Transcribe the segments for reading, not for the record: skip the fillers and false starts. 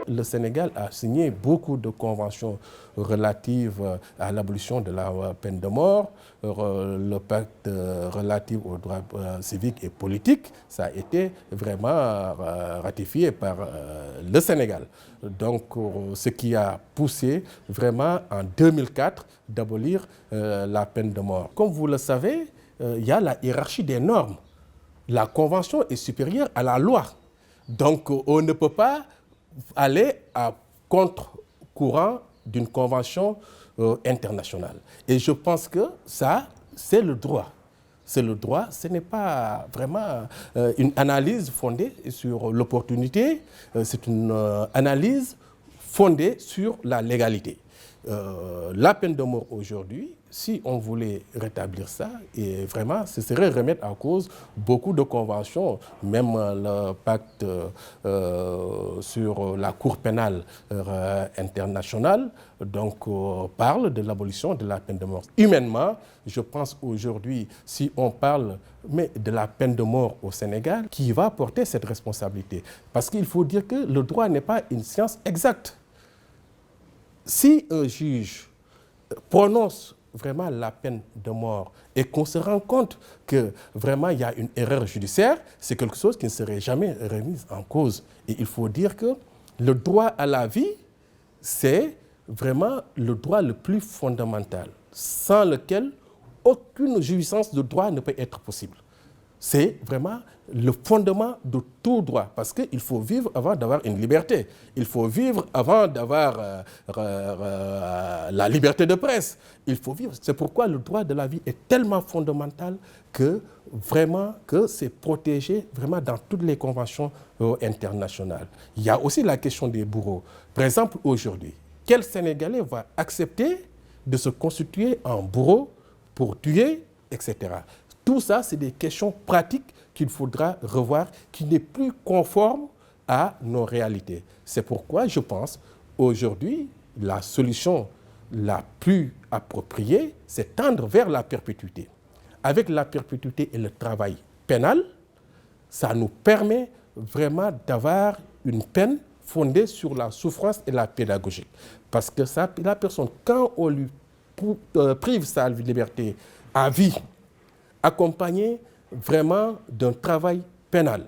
Le Sénégal a signé beaucoup de conventions relatives à l'abolition de la peine de mort, le pacte relatif aux droits civiques et politiques, ça a été vraiment ratifié par le Sénégal. Donc, ce qui a poussé vraiment en 2004 d'abolir la peine de mort. Comme vous le savez, il y a la hiérarchie des normes. La convention est supérieure à la loi. Donc, on ne peut pas aller à contre-courant d'une convention internationale. Et je pense que ça, c'est le droit. C'est le droit, ce n'est pas vraiment une analyse fondée sur l'opportunité, c'est une analyse fondée sur la légalité. La peine de mort aujourd'hui, si on voulait rétablir ça, et vraiment, ce serait remettre en cause beaucoup de conventions, même le pacte sur la Cour pénale internationale, donc parle de l'abolition de la peine de mort. Humainement, je pense aujourd'hui, si on parle de la peine de mort au Sénégal, qui va porter cette responsabilité? Parce qu'il faut dire que le droit n'est pas une science exacte. Si un juge prononce vraiment la peine de mort et qu'on se rend compte que vraiment il y a une erreur judiciaire, c'est quelque chose qui ne serait jamais remis en cause. Et il faut dire que le droit à la vie, c'est vraiment le droit le plus fondamental, sans lequel aucune jouissance de droit ne peut être possible. C'est vraiment le fondement de tout droit, parce qu'il faut vivre avant d'avoir une liberté. Il faut vivre avant d'avoir la liberté de presse. Il faut vivre. C'est pourquoi le droit de la vie est tellement fondamental que vraiment que c'est protégé vraiment dans toutes les conventions internationales. Il y a aussi la question des bourreaux. Par exemple, aujourd'hui, quel Sénégalais va accepter de se constituer en bourreau pour tuer, etc. Tout ça, c'est des questions pratiques qu'il faudra revoir, qui n'est plus conforme à nos réalités. C'est pourquoi je pense, aujourd'hui, la solution la plus appropriée, c'est tendre vers la perpétuité. Avec la perpétuité et le travail pénal, ça nous permet vraiment d'avoir une peine fondée sur la souffrance et la pédagogie. Parce que ça, la personne, quand on lui prive sa liberté à vie, accompagné vraiment d'un travail pénal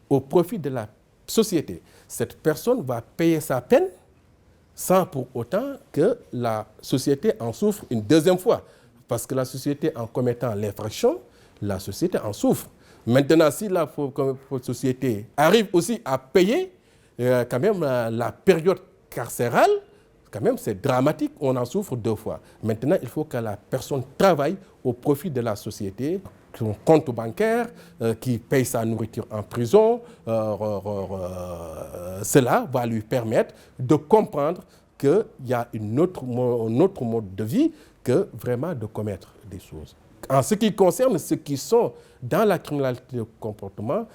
au profit de la société, cette personne va payer sa peine sans pour autant que la société en souffre une deuxième fois. Parce que la société, en commettant l'infraction, la société en souffre. Maintenant, si la société arrive aussi à payer quand même la période carcérale, quand même c'est dramatique, on en souffre deux fois. Maintenant, il faut que la personne travaille au profit de la société, son compte bancaire, qui paye sa nourriture en prison. Cela va lui permettre de comprendre qu'il y a un autre mode de vie que vraiment de commettre des choses. En ce qui concerne ceux qui sont dans la criminalité de comportement,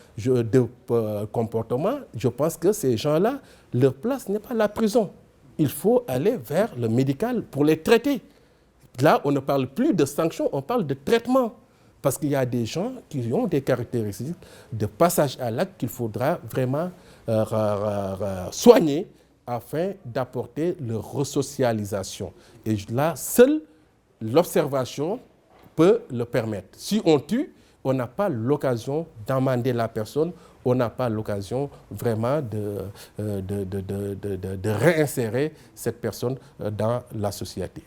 je pense que ces gens-là, leur place n'est pas la prison. Il faut aller vers le médical pour les traiter. Là, on ne parle plus de sanctions, on parle de traitement. Parce qu'il y a des gens qui ont des caractéristiques de passage à l'acte qu'il faudra vraiment soigner afin d'apporter leur resocialisation. Et là, seule l'observation peut le permettre. Si on tue, on n'a pas l'occasion d'amender la personne, on n'a pas l'occasion vraiment de réinsérer cette personne dans la société.